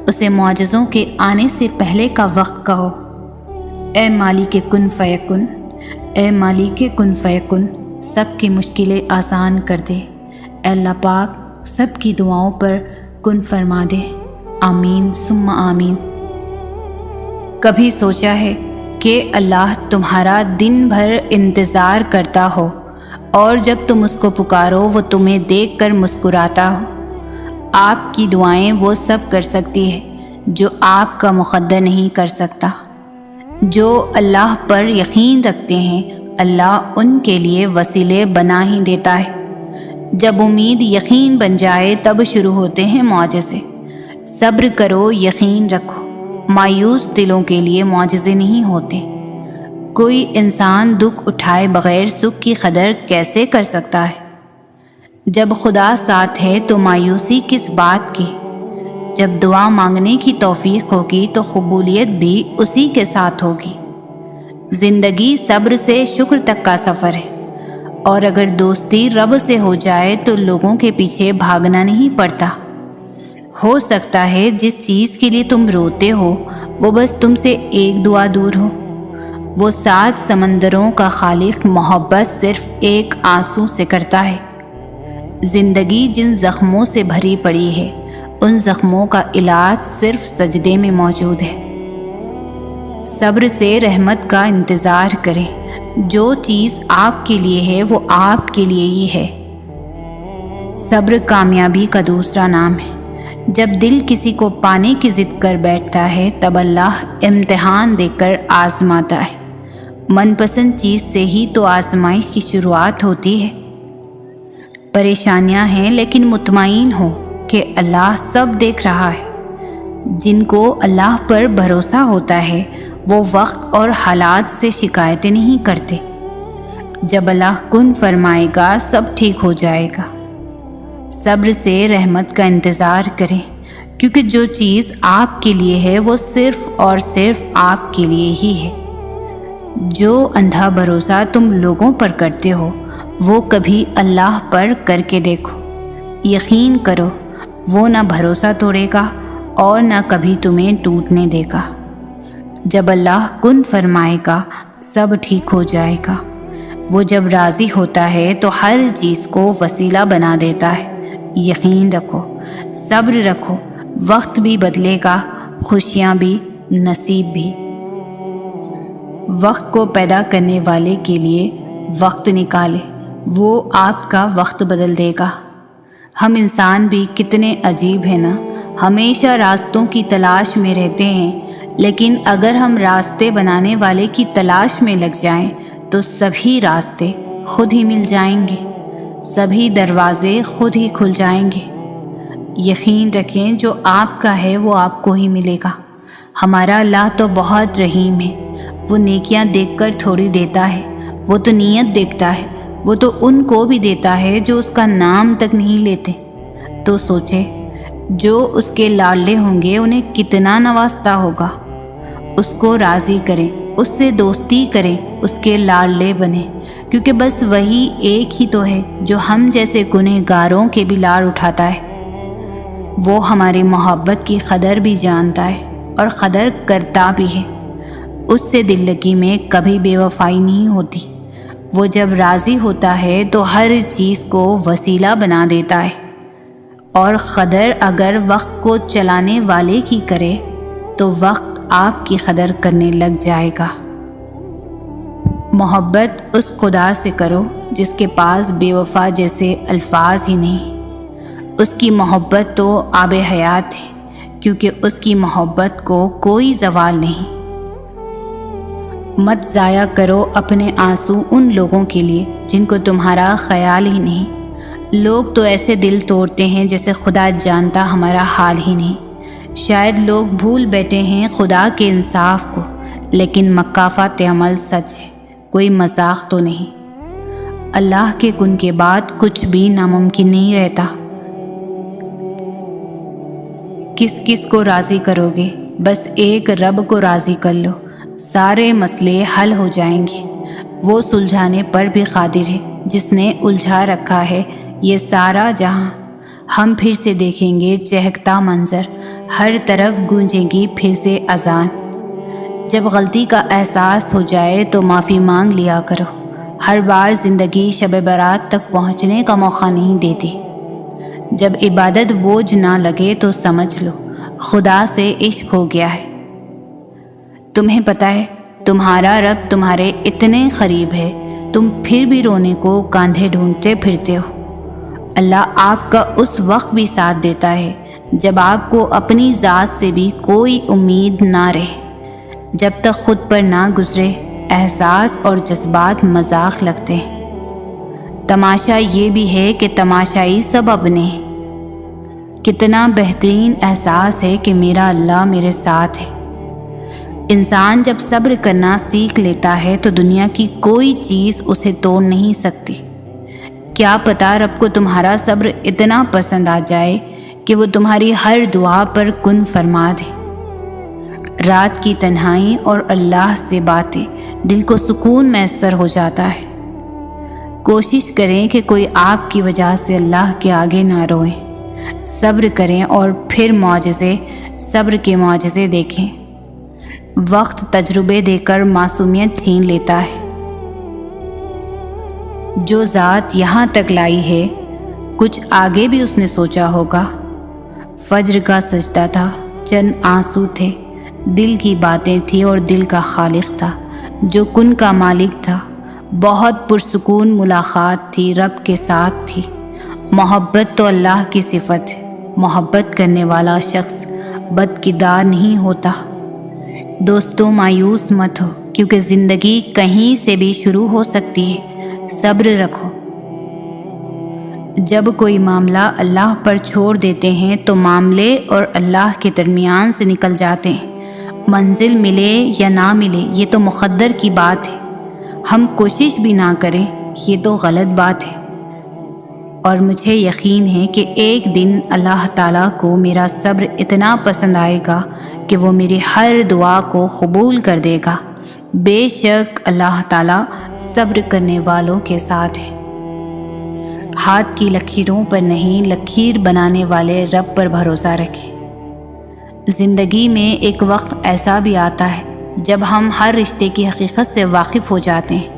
اسے معجزوں کے آنے سے پہلے کا وقت کہو۔ اے مالک کن فیکن، اے مالک کن فیکن، سب کی مشکلیں آسان کر دے۔ اے اللہ پاک سب کی دعاؤں پر کن فرما دے، آمین ثم آمین۔ کبھی سوچا ہے کہ اللہ تمہارا دن بھر انتظار کرتا ہو اور جب تم اس کو پکارو وہ تمہیں دیکھ کر مسکراتا ہو؟ آپ کی دعائیں وہ سب کر سکتی ہے جو آپ کا مقدر نہیں کر سکتا۔ جو اللہ پر یقین رکھتے ہیں اللہ ان کے لیے وسیلے بنا ہی دیتا ہے۔ جب امید یقین بن جائے تب شروع ہوتے ہیں معجزے۔ صبر کرو، یقین رکھو، مایوس دلوں کے لیے معجزے نہیں ہوتے۔ کوئی انسان دکھ اٹھائے بغیر سکھ کی قدر کیسے کر سکتا ہے؟ جب خدا ساتھ ہے تو مایوسی کس بات کی؟ جب دعا مانگنے کی توفیق ہوگی تو قبولیت بھی اسی کے ساتھ ہوگی۔ زندگی صبر سے شکر تک کا سفر ہے، اور اگر دوستی رب سے ہو جائے تو لوگوں کے پیچھے بھاگنا نہیں پڑتا۔ ہو سکتا ہے جس چیز کے لیے تم روتے ہو وہ بس تم سے ایک دعا دور ہو۔ وہ 7 سمندروں کا خالق محبت صرف ایک آنسو سے کرتا ہے۔ زندگی جن زخموں سے بھری پڑی ہے ان زخموں کا علاج صرف سجدے میں موجود ہے۔ صبر سے رحمت کا انتظار کریں، جو چیز آپ کے لیے ہے وہ آپ کے لیے ہی ہے۔ صبر کامیابی کا دوسرا نام ہے۔ جب دل کسی کو پانے کی ضد کر بیٹھتا ہے تب اللہ امتحان دے کر آزماتا ہے۔ من پسند چیز سے ہی تو آزمائش کی شروعات ہوتی ہے۔ پریشانیاں ہیں لیکن مطمئن ہو کہ اللہ سب دیکھ رہا ہے۔ جن کو اللہ پر بھروسہ ہوتا ہے وہ وقت اور حالات سے شکایتیں نہیں کرتے۔ جب اللہ کن فرمائے گا سب ٹھیک ہو جائے گا۔ صبر سے رحمت کا انتظار کریں، کیونکہ جو چیز آپ کے لیے ہے وہ صرف اور صرف آپ کے لیے ہی ہے۔ جو اندھا بھروسہ تم لوگوں پر کرتے ہو وہ کبھی اللہ پر کر کے دیکھو۔ یقین کرو وہ نہ بھروسہ توڑے گا اور نہ کبھی تمہیں ٹوٹنے دے گا۔ جب اللہ کن فرمائے گا سب ٹھیک ہو جائے گا۔ وہ جب راضی ہوتا ہے تو ہر چیز کو وسیلہ بنا دیتا ہے۔ یقین رکھو، صبر رکھو، وقت بھی بدلے گا، خوشیاں بھی، نصیب بھی۔ وقت کو پیدا کرنے والے کے لیے وقت نکالے، وہ آپ کا وقت بدل دے گا۔ ہم انسان بھی کتنے عجیب ہیں نا، ہمیشہ راستوں کی تلاش میں رہتے ہیں، لیکن اگر ہم راستے بنانے والے کی تلاش میں لگ جائیں تو سبھی راستے خود ہی مل جائیں گے، سبھی دروازے خود ہی کھل جائیں گے۔ یقین رکھیں، جو آپ کا ہے وہ آپ کو ہی ملے گا۔ ہمارا اللہ تو بہت رحیم ہے، وہ نیکیاں دیکھ کر تھوڑی دیتا ہے، وہ تو نیت دیکھتا ہے، وہ تو ان کو بھی دیتا ہے جو اس کا نام تک نہیں لیتے۔ تو سوچے، جو اس کے لاڈلے ہوں گے انہیں کتنا نوازتا ہوگا۔ اس کو راضی کریں، اس سے دوستی کریں، اس کے لاڈلے بنیں، کیونکہ بس وہی ایک ہی تو ہے جو ہم جیسے گنہگاروں کے بھی لاڈ اٹھاتا ہے۔ وہ ہماری محبت کی قدر بھی جانتا ہے اور قدر کرتا بھی ہے۔ اس سے دل لگی میں کبھی بے وفائی نہیں ہوتی۔ وہ جب راضی ہوتا ہے تو ہر چیز کو وسیلہ بنا دیتا ہے، اور قدر اگر وقت کو چلانے والے کی کرے تو وقت آپ کی قدر کرنے لگ جائے گا۔ محبت اس خدا سے کرو جس کے پاس بے وفا جیسے الفاظ ہی نہیں۔ اس کی محبت تو آب حیات ہے، کیونکہ اس کی محبت کو کوئی زوال نہیں۔ مت ضائع کرو اپنے آنسو ان لوگوں کے لیے جن کو تمہارا خیال ہی نہیں۔ لوگ تو ایسے دل توڑتے ہیں جیسے خدا جانتا ہمارا حال ہی نہیں۔ شاید لوگ بھول بیٹھے ہیں خدا کے انصاف کو، لیکن مکافات عمل سچ ہے، کوئی مذاق تو نہیں۔ اللہ کے کن کے بعد کچھ بھی ناممکن نہیں رہتا۔ کس کس کو راضی کرو گے؟ بس ایک رب کو راضی کر لو، سارے مسئلے حل ہو جائیں گے۔ وہ سلجھانے پر بھی قادر ہے جس نے الجھا رکھا ہے یہ سارا جہاں۔ ہم پھر سے دیکھیں گے چہکتا منظر، ہر طرف گونجے گی پھر سے اذان۔ جب غلطی کا احساس ہو جائے تو معافی مانگ لیا کرو۔ ہر بار زندگی شب برات تک پہنچنے کا موقع نہیں دیتی۔ جب عبادت بوجھ نہ لگے تو سمجھ لو خدا سے عشق ہو گیا ہے۔ تمہیں پتہ ہے تمہارا رب تمہارے اتنے قریب ہے، تم پھر بھی رونے کو کاندھے ڈھونڈتے پھرتے ہو۔ اللہ آپ کا اس وقت بھی ساتھ دیتا ہے جب آپ کو اپنی ذات سے بھی کوئی امید نہ رہے، جب تک خود پر نہ گزرے احساس اور جذبات مذاق لگتے ہیں۔ تماشا یہ بھی ہے کہ تماشائی سب اپنے ہیں۔ کتنا بہترین احساس ہے کہ میرا اللہ میرے ساتھ ہے۔ انسان جب صبر کرنا سیکھ لیتا ہے تو دنیا کی کوئی چیز اسے توڑ نہیں سکتی۔ کیا پتہ رب کو تمہارا صبر اتنا پسند آ جائے کہ وہ تمہاری ہر دعا پر کن فرما دے۔ رات کی تنہائی اور اللہ سے باتیں دل کو سکون میسر ہو جاتا ہے۔ کوشش کریں کہ کوئی آپ کی وجہ سے اللہ کے آگے نہ روئے۔ صبر کریں اور پھر معجزے، صبر کے معجزے دیکھیں۔ وقت تجربے دے کر معصومیت چھین لیتا ہے۔ جو ذات یہاں تک لائی ہے کچھ آگے بھی اس نے سوچا ہوگا۔ فجر کا سجدہ تھا، چند آنسو تھے، دل کی باتیں تھی اور دل کا خالق تھا جو کن کا مالک تھا۔ بہت پرسکون ملاقات تھی، رب کے ساتھ تھی۔ محبت تو اللہ کی صفت ہے۔ محبت کرنے والا شخص بدکردار نہیں ہوتا۔ دوستوں مایوس مت ہو، کیونکہ زندگی کہیں سے بھی شروع ہو سکتی ہے۔ صبر رکھو۔ جب کوئی معاملہ اللہ پر چھوڑ دیتے ہیں تو معاملے اور اللہ کے درمیان سے نکل جاتے ہیں۔ منزل ملے یا نہ ملے یہ تو مقدر کی بات ہے، ہم کوشش بھی نہ کریں یہ تو غلط بات ہے۔ اور مجھے یقین ہے کہ ایک دن اللہ تعالیٰ کو میرا صبر اتنا پسند آئے گا کہ وہ میری ہر دعا کو قبول کر دے گا۔ بے شک اللہ تعالیٰ صبر کرنے والوں کے ساتھ ہے۔ ہاتھ کی لکیروں پر نہیں، لکیر بنانے والے رب پر بھروسہ رکھیں۔ زندگی میں ایک وقت ایسا بھی آتا ہے جب ہم ہر رشتے کی حقیقت سے واقف ہو جاتے ہیں۔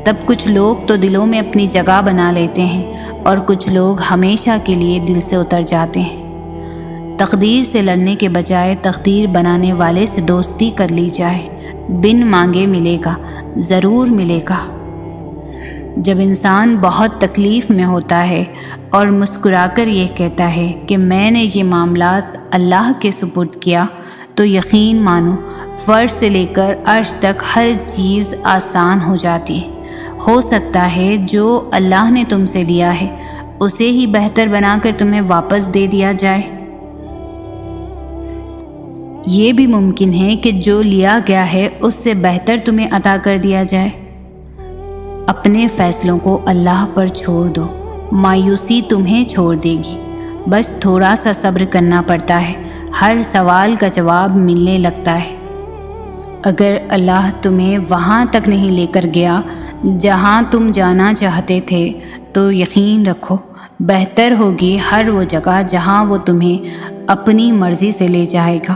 تب کچھ لوگ تو دلوں میں اپنی جگہ بنا لیتے ہیں اور کچھ لوگ ہمیشہ کے لیے دل سے اتر جاتے ہیں۔ تقدیر سے لڑنے کے بجائے تقدیر بنانے والے سے دوستی کر لی جائے بن مانگے ملے گا، ضرور ملے گا۔ جب انسان بہت تکلیف میں ہوتا ہے اور مسکرا کر یہ کہتا ہے کہ میں نے یہ معاملات اللہ کے سپرد کیا، تو یقین مانو فرش سے لے کر عرش تک ہر چیز آسان ہو جاتی ہے۔ ہو سکتا ہے جو اللہ نے تم سے لیا ہے اسے ہی بہتر بنا کر تمہیں واپس دے دیا جائے۔ یہ بھی ممکن ہے کہ جو لیا گیا ہے اس سے بہتر تمہیں عطا کر دیا جائے۔ اپنے فیصلوں کو اللہ پر چھوڑ دو، مایوسی تمہیں چھوڑ دے گی۔ بس تھوڑا سا صبر کرنا پڑتا ہے، ہر سوال کا جواب ملنے لگتا ہے۔ اگر اللہ تمہیں وہاں تک نہیں لے کر گیا جہاں تم جانا چاہتے تھے تو یقین رکھو بہتر ہوگی ہر وہ جگہ جہاں وہ تمہیں اپنی مرضی سے لے جائے گا۔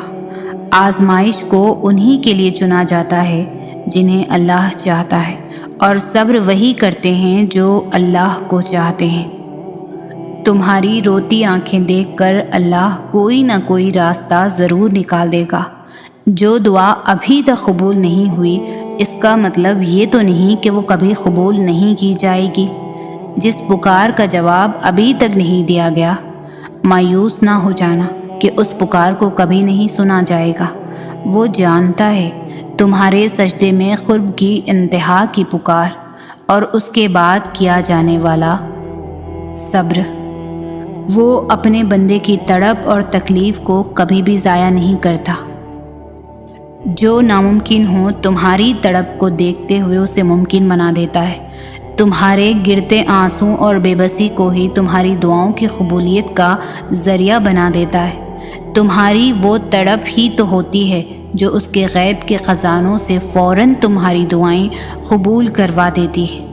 آزمائش کو انہی کے لیے چنا جاتا ہے جنہیں اللہ چاہتا ہے، اور صبر وہی کرتے ہیں جو اللہ کو چاہتے ہیں۔ تمہاری روتی آنکھیں دیکھ کر اللہ کوئی نہ کوئی راستہ ضرور نکال دے گا۔ جو دعا ابھی تک قبول نہیں ہوئی اس کا مطلب یہ تو نہیں کہ وہ کبھی قبول نہیں کی جائے گی۔ جس پکار کا جواب ابھی تک نہیں دیا گیا، مایوس نہ ہو جانا کہ اس پکار کو کبھی نہیں سنا جائے گا۔ وہ جانتا ہے تمہارے سجدے میں قرب کی انتہا کی پکار اور اس کے بعد کیا جانے والا صبر۔ وہ اپنے بندے کی تڑپ اور تکلیف کو کبھی بھی ضائع نہیں کرتا۔ جو ناممکن ہو تمہاری تڑپ کو دیکھتے ہوئے اسے ممکن بنا دیتا ہے۔ تمہارے گرتے آنسو اور بے بسی کو ہی تمہاری دعاؤں کی قبولیت کا ذریعہ بنا دیتا ہے۔ تمہاری وہ تڑپ ہی تو ہوتی ہے جو اس کے غیب کے خزانوں سے فوراً تمہاری دعائیں قبول کروا دیتی ہے۔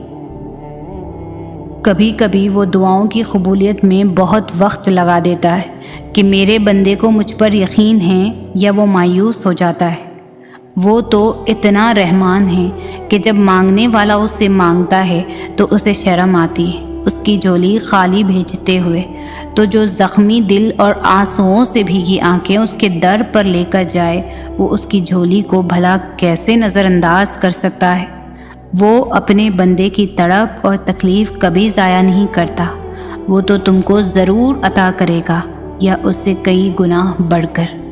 کبھی کبھی وہ دعاؤں کی قبولیت میں بہت وقت لگا دیتا ہے کہ میرے بندے کو مجھ پر یقین ہے، یا وہ مایوس ہو جاتا ہے۔ وہ تو اتنا رحمان ہے کہ جب مانگنے والا اس سے مانگتا ہے تو اسے شرم آتی ہے اس کی جھولی خالی بھیجتے ہوئے، تو جو زخمی دل اور آنسوؤں سے بھیگی آنکھیں اس کے در پر لے کر جائے، وہ اس کی جھولی کو بھلا کیسے نظر انداز کر سکتا ہے؟ وہ اپنے بندے کی تڑپ اور تکلیف کبھی ضائع نہیں کرتا۔ وہ تو تم کو ضرور عطا کرے گا، یا اس سے کئی گنا بڑھ کر۔